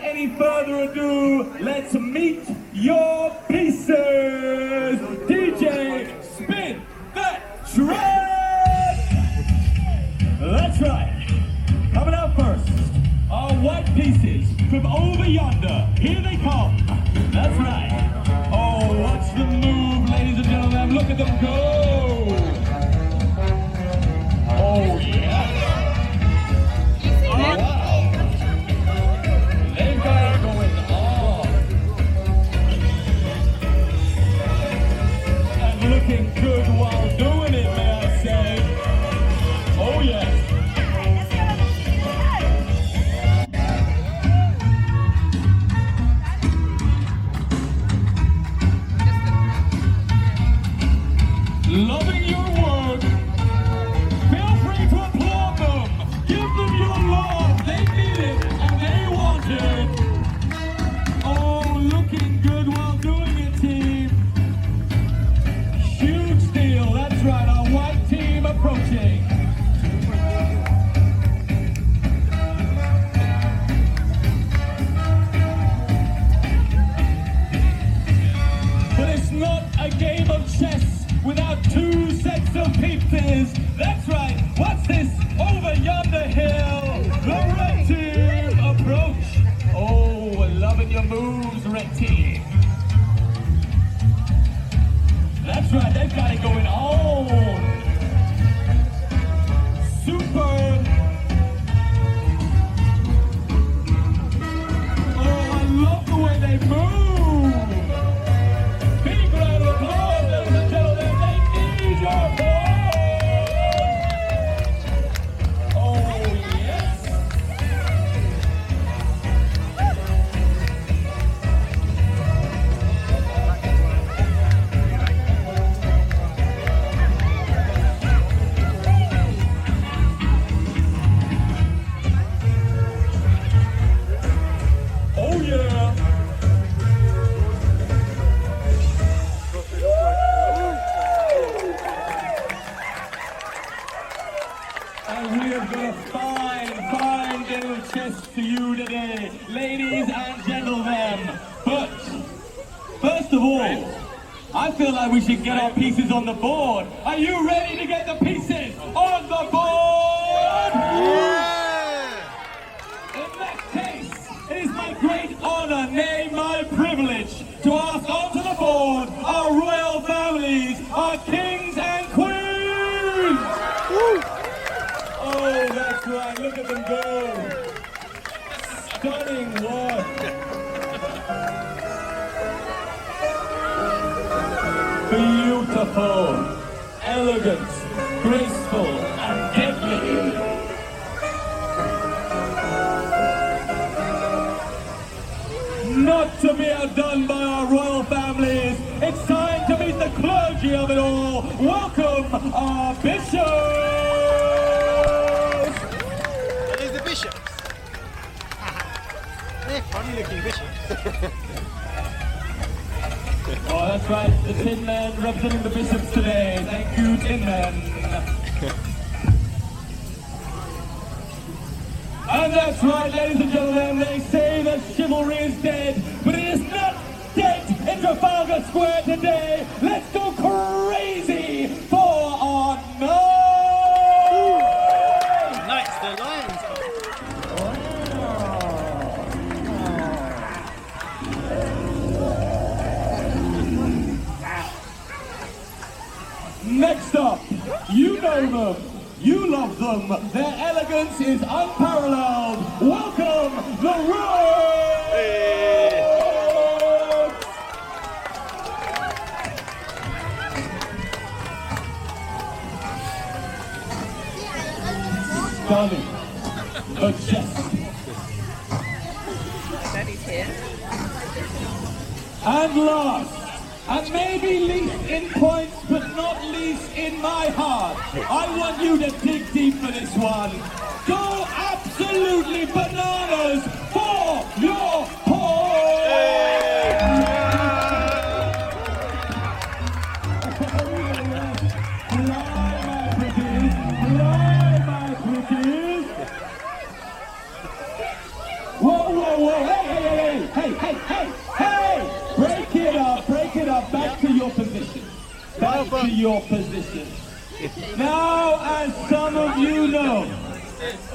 Any further ado, let's meet your pieces. DJ, spin that track. That's right. Coming out first, our white pieces from over yonder. Here they come. That's right. Oh, watch the move, ladies and gentlemen. Look at them go. Oh, yeah. Looking good while doing it, may I say. Oh, yes. Loving your work. Feel free to applaud them. Give them your love. They need it and they want it. Oh, looking good while doing it, team. Huge deal, that's right, our white team approaching. But it's not a game of chess without two sets of pieces. That's right, what's this? Over yonder hill, the red team approach. Oh, loving your moves, red team. That's right, they've got it going on. Superb. Oh, I love the way they move. Big round of applause, ladies and gentlemen. They need your voice. Oh, yes. And we have got a fine game of chess to you today, ladies and gentlemen. But, first of all, I feel like we should get our pieces on the board. Are you ready to get the pieces on the board? Yeah! In that case, it is my great honor, nay, my privilege, to ask onto the board our royal families, our kings and queens. Woo! Oh, that's right, look at them go. Stunning work. Beautiful, elegant, graceful, and deadly. Not to be outdone by our royal families, it's time to meet the clergy of it all. Welcome our bishops. Bishops. They're funny looking bishops. Oh, that's right, the Tin Men representing the bishops today. Thank you, Tin Men. And that's right, ladies and gentlemen, they say that chivalry is dead, but it is not dead in Trafalgar Square today. Let's go crazy for our night! Knights, the lions. Next up, you know them, you love them, their elegance is unparalleled. Welcome, the Rhodes! Stunning, majestic. Daddy's here. And last, and maybe least in points, but not least in my heart, I want you to dig deep for this one. Go absolutely bananas for your Whoa, whoa, whoa, hey, to your position. Now, as some of you know,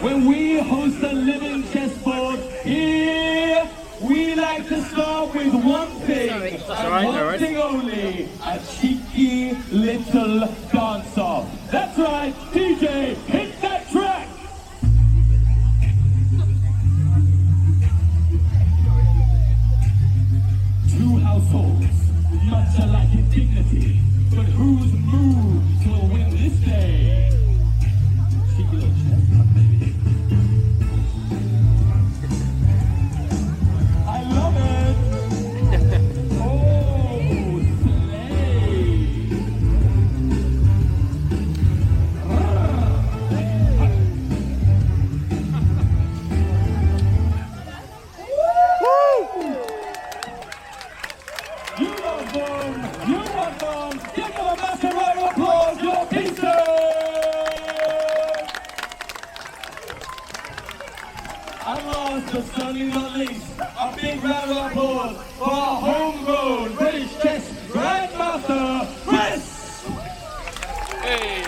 when we host a living chessboard here, we like to start with one thing, and one thing only, a cheeky little dance-off. That's right, DJ, hit that track! Two households, much alike in dignity, but whose moves will win this day? Cheeky little chestnut, baby. I love it! Oh, slay! You love them! You want them! Give them a massive round of applause, your pieces! And last but certainly not least, a big round of applause for our homegrown British chess grandmaster, Chris! Hey!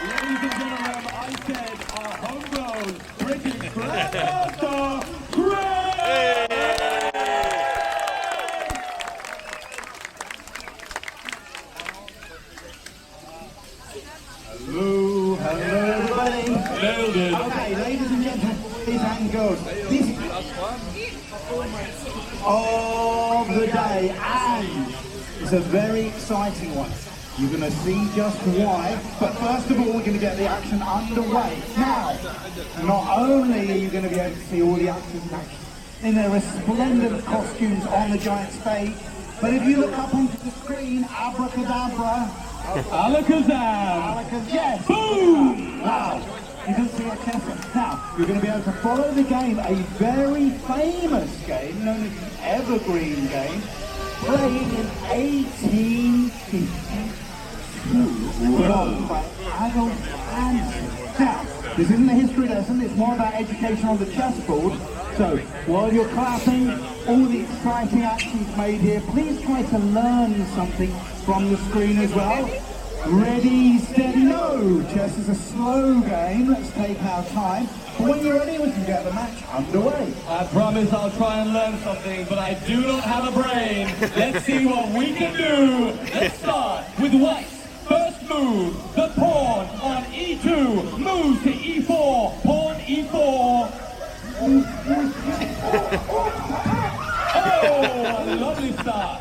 Ladies and gentlemen, I said our homegrown British grandmaster, Chris! Hello, everybody. Nailed it. Okay, ladies and gentlemen, boys and girls, this is of the day, and it's a very exciting one. You're going to see just why, but first of all, we're going to get the action underway. Now, not only are you going to be able to see all the actors in their resplendent costumes on the giant stage, but if you look up onto the screen, abracadabra, Alakazam! yes! Boom! Wow! You can see a chess. Now, you're going to be able to follow the game, a very famous game, known as the Evergreen game, played in 1852 by Adolf Anderson. Now, this isn't a history lesson, it's more about education on the chessboard. So, while you're clapping, all the exciting actions made here, please try to learn something from the screen as well. Ready, steady, no! Chess is a slow game, let's take our time. But when you're ready, we can get the match underway. I promise I'll try and learn something, but I do not have a brain. Let's see what we can do. Let's start with white. First move, the pawn on e2, moves to e4, pawn e4. Oh, a lovely start.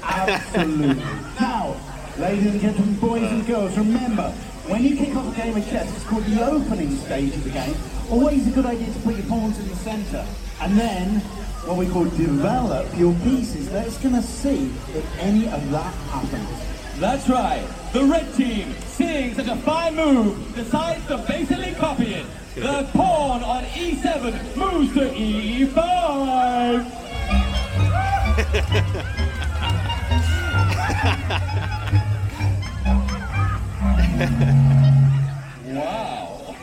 Absolutely. Now, ladies and gentlemen, boys and girls, remember, when you kick off a game of chess, it's called the opening stage of the game. Always a good idea to put your pawns in the center. And then, what we call develop your pieces. Let's gonna see if any of that happens. That's right. The red team, seeing such a fine move, decides to basically copy it. The pawn on e7 moves to e5. Wow.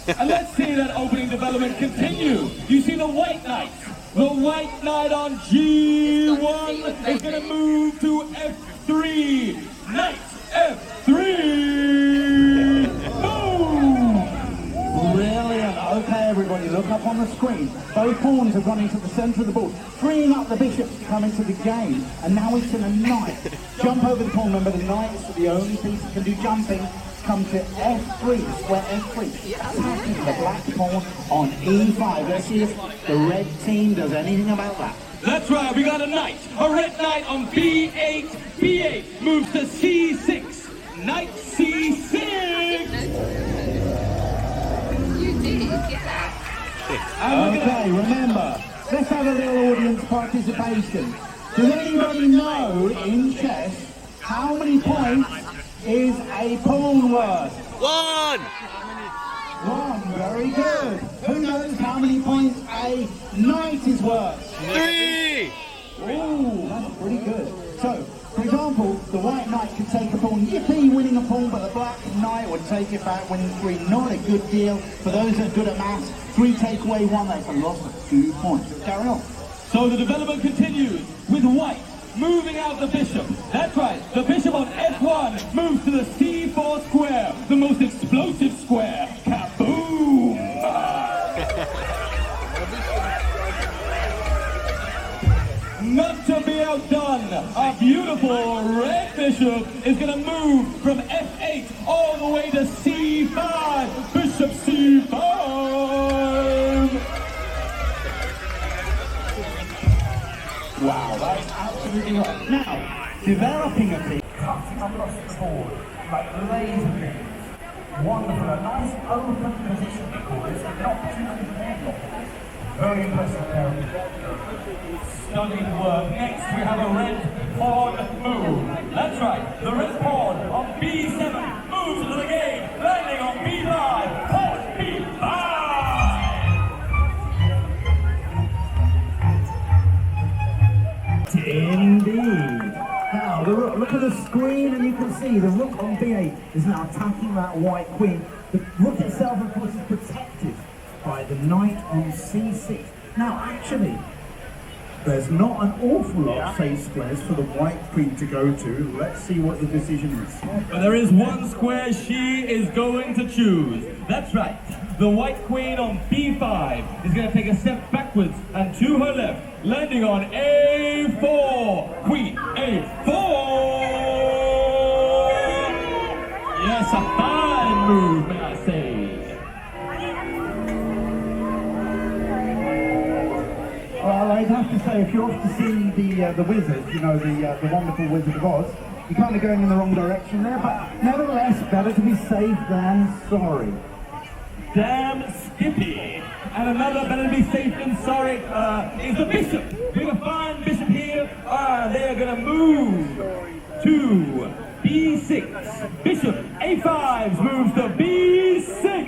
And let's see that opening development continue. You see the white knight. The white knight on g1 is going to move to f3. Knight f3. Boom! Brilliant. Okay, everybody, look up on the screen. Both pawns have gone into the center of the board, freeing up the bishops to come into the game. And now it's in a knight. Jump over the pawn. Remember, the knight is the only piece that can do jumping. Come to f3, square f3. Attacking the black pawn on e5. Let's see if the red team does anything about that. That's right, we got a knight. A red knight on b8. b8 moves to c6. Knight c6. You did, yeah. Okay, remember, let's have a little audience participation. Does anybody know in chess how many points is a pawn worth? 1! 1, very good. Who knows how many points a knight is worth? 3! Ooh, that's pretty good. So, for example, the white knight could take a pawn, yippee, winning a pawn, but the black knight would take it back, winning 3. Not a good deal. For those that are good at maths, 3 take away 1, that's a loss of 2 points. Carry on. So the development continues with white moving out the bishop. That's right, the bishop on F1 moves to the C4 square, the most explosive square. Kaboom! Not to be outdone, our beautiful red bishop is going to move from F8 all the way to C5. Bishop C5! Wow, that's absolutely right. Now, developing a thing, cutting across the board, like laser beams. Wonderful, a nice open position because not too many headlocks. Very impressive there. Stunning work. Next we have a red pawn move. That's right, the red pawn on B7 moves into the game, landing on B5. Pawn B5! Indeed. Now, the rook, look at the screen and you can see the rook on B8 is now attacking that white queen. The rook itself, of course, is protected by the knight on C6. Now, actually, there's not an awful lot of safe squares for the white queen to go to. Let's see what the decision is. But there is one square she is going to choose. That's right. The white queen on B5 is going to take a step backwards and to her left, landing on A4. Queen A4. Yes, a fine move, may I say. Well, I'd have to say, if you're off to see the wizard, you know, the wonderful Wizard of Oz, you're kind of going in the wrong direction there, but nevertheless, better to be safe than sorry. Damn Skippy. And another better to be safe than sorry is the bishop. We have a fine bishop here. They are going to move to B6. Bishop A5 moves to B6.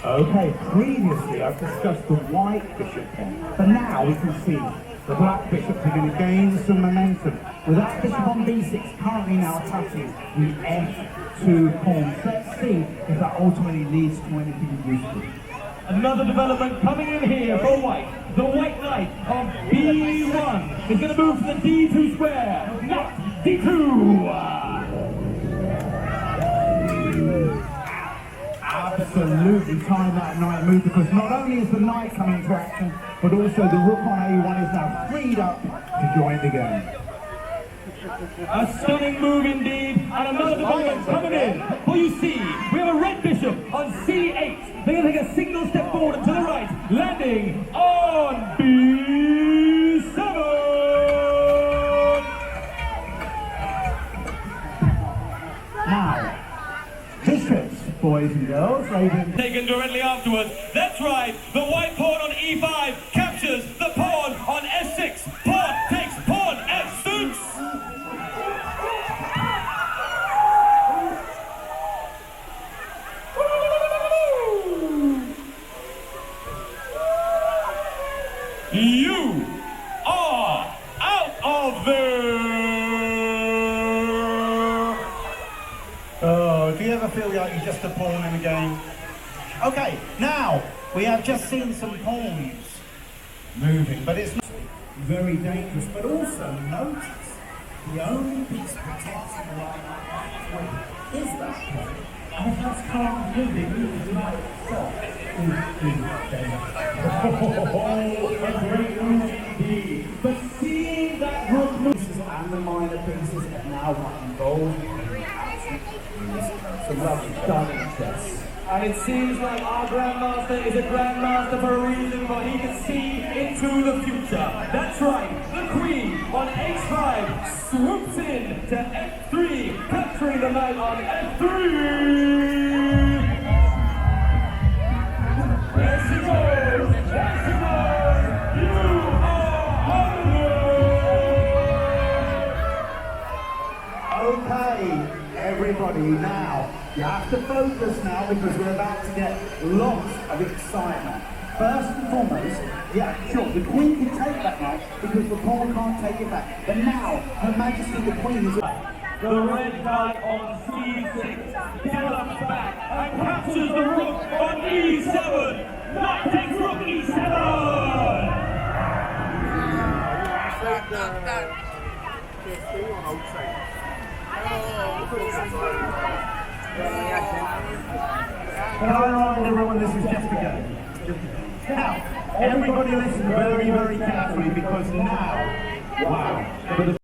Okay, previously I've discussed the white bishop there, but now we can see the black bishops are going to gain some momentum. With that bishop on B6 currently now attacking the F2 pawn. So let's see if that ultimately leads to anything useful. Another development coming in here for white. The white knight of B1 is going to move to the D2 square. Knight D2. Absolutely time that knight move, because not only is the knight coming into action, but also the rook on A1 is now freed up to join the game. A stunning move indeed, and another development coming in. Well, you see, we have a red bishop on C8. They're going to take a single step forward and to the right, landing on B7. Now, bishops, boys and girls, they've been taken directly afterwards. That's right, the white pawn on E5 captures the pawn on F6. Pawn takes pawn F6. You are out of there. Oh, do you ever feel like you're just a pawn in a game? Okay, now, we have just seen some pawns moving, but it's not very dangerous. But also, notice, the only piece protecting right now is that pawn. And if that's calm living, like so, a great move indeed. But seeing that rook moves and the minor pieces have now got involved some lovely stunning chess. And it seems like our Grandmaster is a Grandmaster for a reason, but he can see into the future. That's right, the Queen on H5 swoops in to F3, capturing the knight on F3! There she goes! There she goes! You are under! Okay, everybody, now, you have to focus now because we're about to get lots of excitement. First and foremost, yeah, sure, the Queen can take that knight because the pawn can't take it back. But now, Her Majesty the Queen is... The red knight on C6 develops back and captures the rook on E7. Knight takes rook E7. Can I remind everyone this is just a game? Now, everybody listen very, very carefully because now, wow, for the